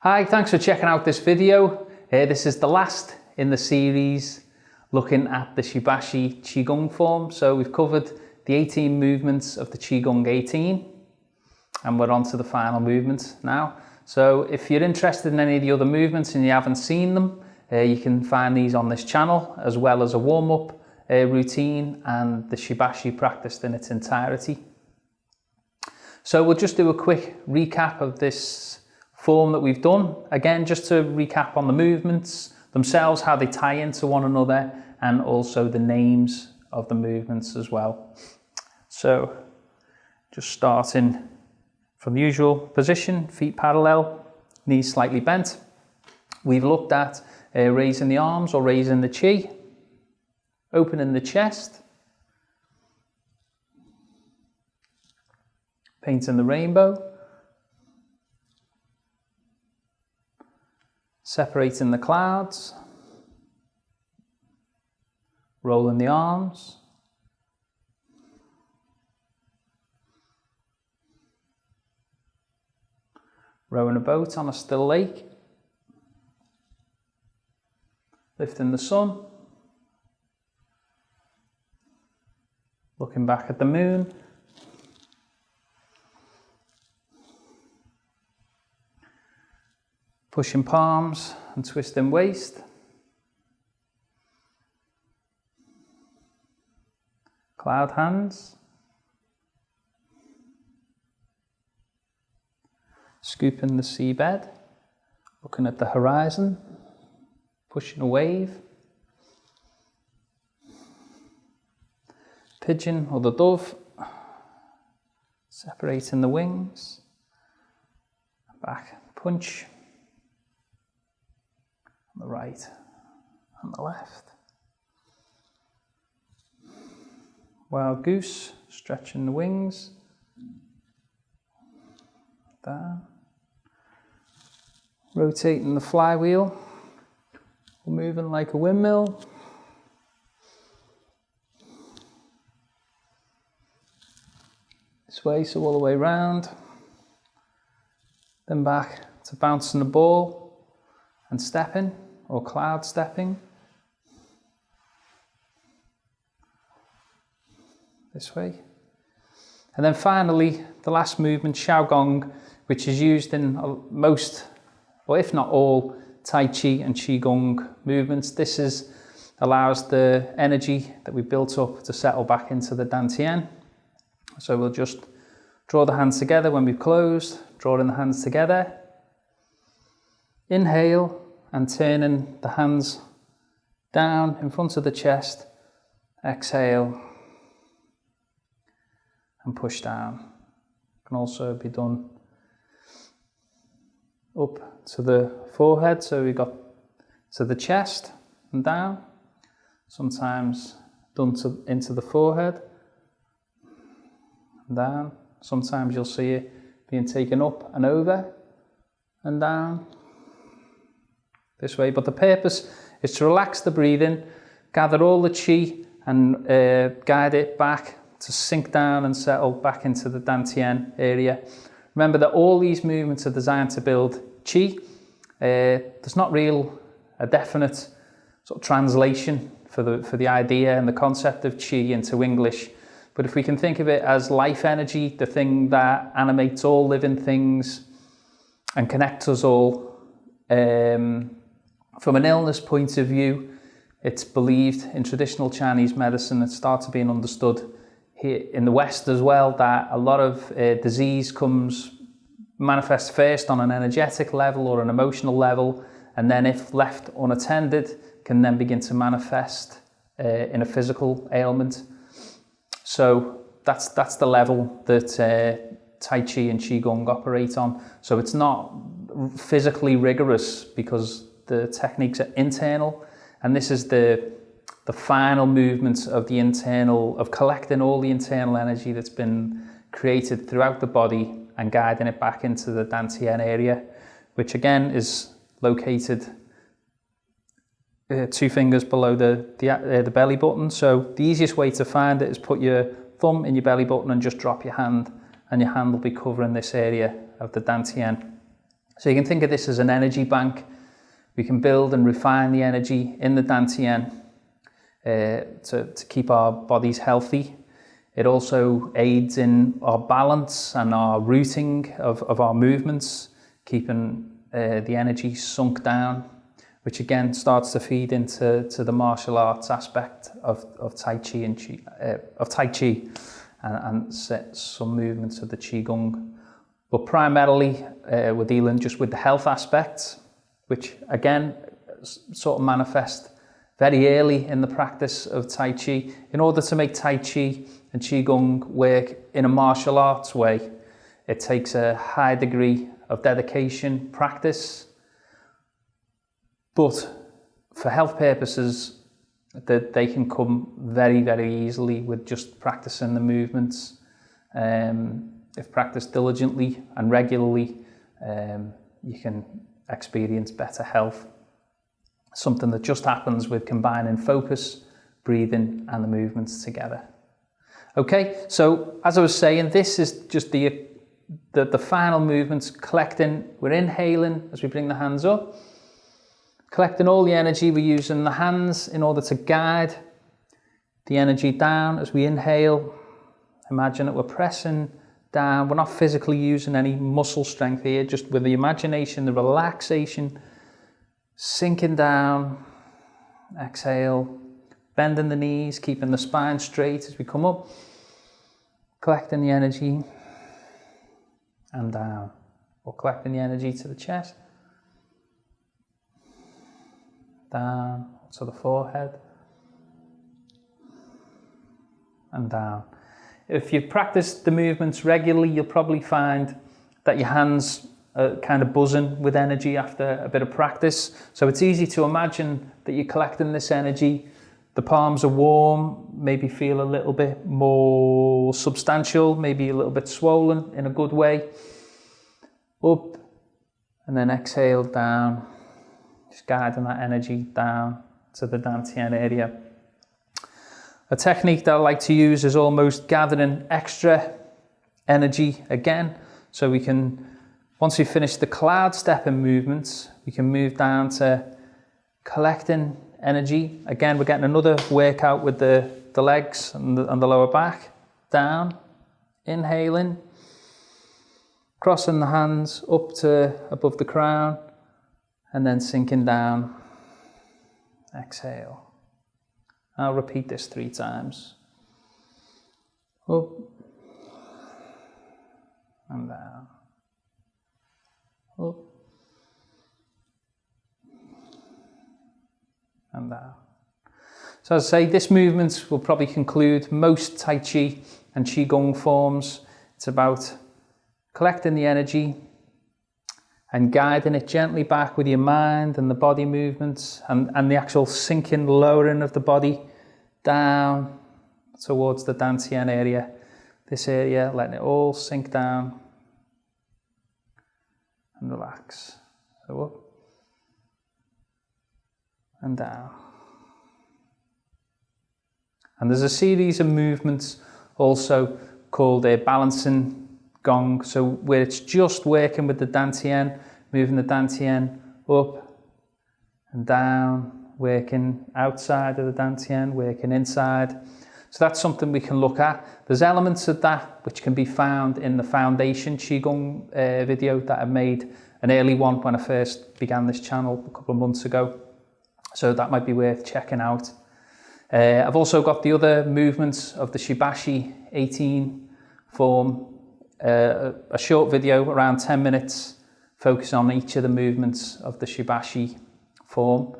Hi, thanks for checking out this video. This is the last in the series looking at the Shibashi Qigong form. So we've covered the 18 movements of the Qigong 18 and we're on to the final movement now. So if you're interested in any of the other movements and you haven't seen them, you can find these on this channel, as well as a warm-up routine and the Shibashi practiced in its entirety. So we'll just do a quick recap of this form that we've done. Again, just to recap on the movements themselves, how they tie into one another, and also the names of the movements as well. So just starting from the usual position, feet parallel, knees slightly bent. We've looked at raising the arms or raising the chi, opening the chest, painting the rainbow, separating the clouds, rolling the arms, rowing a boat on a still lake, lifting the sun, looking back at the moon, pushing palms and twisting waist, cloud hands, scooping the seabed, looking at the horizon, pushing a wave, pigeon or the dove, separating the wings, back punch, on the right and the left. Wild goose, stretching the wings, down, rotating the flywheel, moving like a windmill, this way, so all the way round, then back to bouncing the ball and stepping or cloud stepping, this way. And then finally, the last movement, Qigong, which is used in most, or if not all, Tai Chi and Qigong movements. This allows the energy that we built up to settle back into the Dan Dien. So we'll just draw the hands together when we've closed, drawing the hands together. Inhale and turning the hands down in front of the chest. Exhale and push down. Can also be done up to the forehead, so we got to the chest and down. Sometimes done into the forehead and down. Sometimes you'll see it being taken up and over and down this way. But the purpose is to relax the breathing, gather all the chi and guide it back to sink down and settle back into the Dan Dien area. Remember that all these movements are designed to build chi. There's not a definite sort of translation for the idea and the concept of chi into English. But if we can think of it as life energy, the thing that animates all living things and connects us all, from an illness point of view, it's believed in traditional Chinese medicine, it starts being understood here in the West as well, that a lot of disease manifests first on an energetic level or an emotional level, and then if left unattended, can then begin to manifest in a physical ailment. So that's the level that Tai Chi and Qigong operate on. So it's not physically rigorous because the techniques are internal, and this is the final movements of collecting all the internal energy that's been created throughout the body and guiding it back into the Dan Dien area, which again is located 2 fingers below the belly button. So the easiest way to find it is put your thumb in your belly button and just drop your hand, and your hand will be covering this area of the Dan Dien. So you can think of this as an energy bank. We can build and refine the energy in the Dan Dien to keep our bodies healthy. It also aids in our balance and our routing of our movements, keeping the energy sunk down, which again starts to feed into the martial arts aspect of Tai Chi and some movements of the Qigong. But primarily we're dealing just with the health aspects, which again sort of manifest very early in the practice of Tai Chi. In order to make Tai Chi and Qigong work in a martial arts way, it takes a high degree of dedication, practice, but for health purposes, that they can come very, very easily with just practicing the movements. If practiced diligently and regularly, you can experience better health. Something that just happens with combining focus, breathing, and the movements together. Okay, so as I was saying, this is just the final movements, collecting. We're inhaling as we bring the hands up, collecting all the energy. We're using the hands in order to guide the energy down as we inhale. Imagine that we're pressing down. We're not physically using any muscle strength here, just with the imagination, the relaxation, sinking down. Exhale, bending the knees, keeping the spine straight as we come up, collecting the energy and down, or collecting the energy to the chest, down to the forehead and down. If you practice the movements regularly, you'll probably find that your hands are kind of buzzing with energy after a bit of practice. So it's easy to imagine that you're collecting this energy. The palms are warm, maybe feel a little bit more substantial, maybe a little bit swollen in a good way. Up and then exhale down, just guiding that energy down to the Dan Dien area. A technique that I like to use is almost gathering extra energy again. So we can, once we finish the cloud stepping movements, we can move down to collecting energy. Again, we're getting another workout with the legs and the lower back. Down, inhaling, crossing the hands up to above the crown, and then sinking down. Exhale. I'll repeat this 3 times. Up and down. Up and down. So as I say, this movement will probably conclude most Tai Chi and Qigong forms. It's about collecting the energy and guiding it gently back with your mind and the body movements and the actual sinking, lowering of the body down towards the Dan Dien area. This area, letting it all sink down and relax. So up and down. And there's a series of movements also called a balancing gong, so where it's just working with the Dan Dien, moving the Dan Dien up and down, working outside of the Dan Dien, working inside. So that's something we can look at. There's elements of that which can be found in the foundation Qigong video that I made, an early one when I first began this channel a couple of months ago. So that might be worth checking out. I've also got the other movements of the Shibashi 18 form, a short video around 10 minutes, focus on each of the movements of the Shibashi form.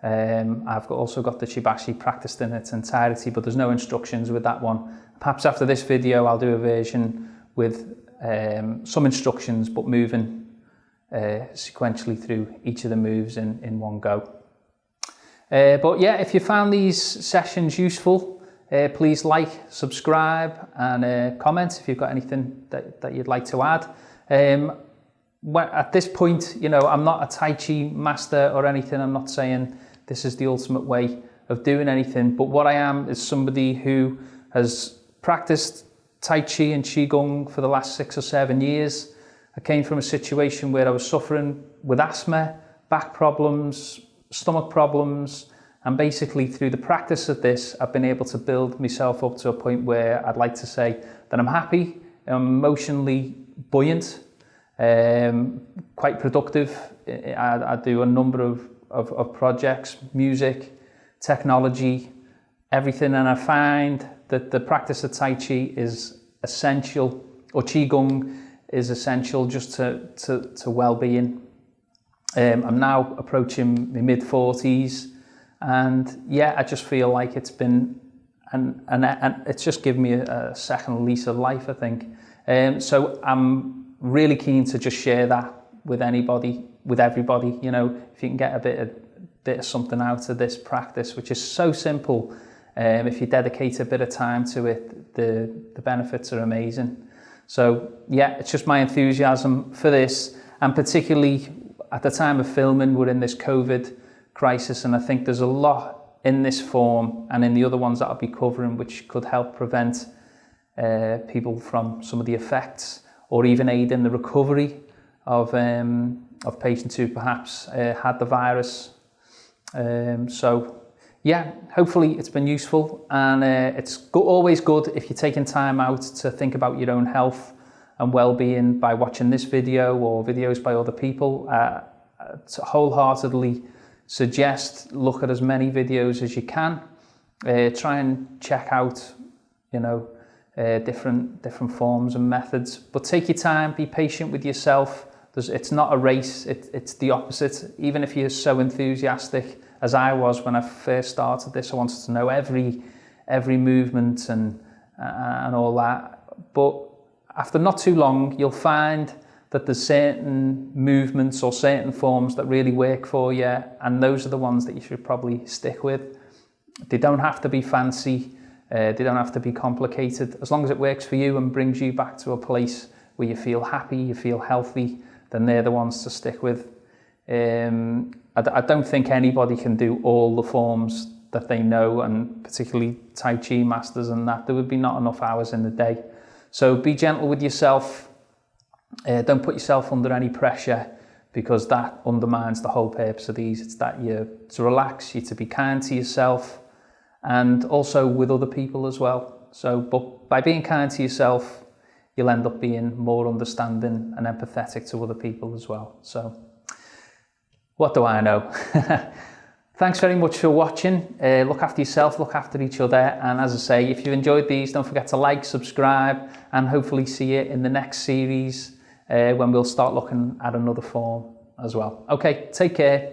I've also got the Shibashi practiced in its entirety, but there's no instructions with that one. Perhaps after this video I'll do a version with some instructions, but moving sequentially through each of the moves in one go. But yeah, if you found these sessions useful, please like, subscribe and comment if you've got anything that you'd like to add. At this point, you know, I'm not a Tai Chi master or anything. I'm not saying this is the ultimate way of doing anything, but what I am is somebody who has practiced Tai Chi and Qigong for the last 6 or 7 years. I came from a situation where I was suffering with asthma, back problems, stomach problems, and basically through the practice of this, I've been able to build myself up to a point where I'd like to say that I'm happy, I'm emotionally buoyant, quite productive. I do a number of projects, music, technology, everything, and I find that the practice of Tai Chi is essential, or Qigong is essential just to well-being. I'm now approaching my mid-40s, and yeah, I just feel like it's been, and it's just given me a second lease of life, I think. So I'm really keen to just share that with anybody, with everybody. You know, if you can get a bit of something out of this practice, which is so simple, if you dedicate a bit of time to it, the benefits are amazing. So yeah, it's just my enthusiasm for this, and particularly at the time of filming, we're in this COVID crisis, and I think there's a lot in this form and in the other ones that I'll be covering which could help prevent people from some of the effects, or even aid in the recovery of patients who perhaps had the virus. So yeah, hopefully it's been useful, and it's always good if you're taking time out to think about your own health and well-being by watching this video or videos by other people. To wholeheartedly suggest look at as many videos as you can. Try and check out, you know, different forms and methods, but take your time, be patient with yourself. It's not a race, it's the opposite. Even if you're so enthusiastic as I was when I first started this, I wanted to know every movement and all that. But after not too long, you'll find that there's certain movements or certain forms that really work for you, and those are the ones that you should probably stick with. They don't have to be fancy, they don't have to be complicated. As long as it works for you and brings you back to a place where you feel happy, you feel healthy, then they're the ones to stick with. I don't think anybody can do all the forms that they know, and particularly Tai Chi masters and that. There would be not enough hours in the day. So be gentle with yourself. Don't put yourself under any pressure, because that undermines the whole purpose of these. It's that you're to relax, you're to be kind to yourself, and also with other people as well. So, but by being kind to yourself, you'll end up being more understanding and empathetic to other people as well. So, what do I know? Thanks very much for watching. Look after yourself, look after each other. And as I say, if you enjoyed these, don't forget to like, subscribe, and hopefully see you in the next series when we'll start looking at another form as well. Okay, take care.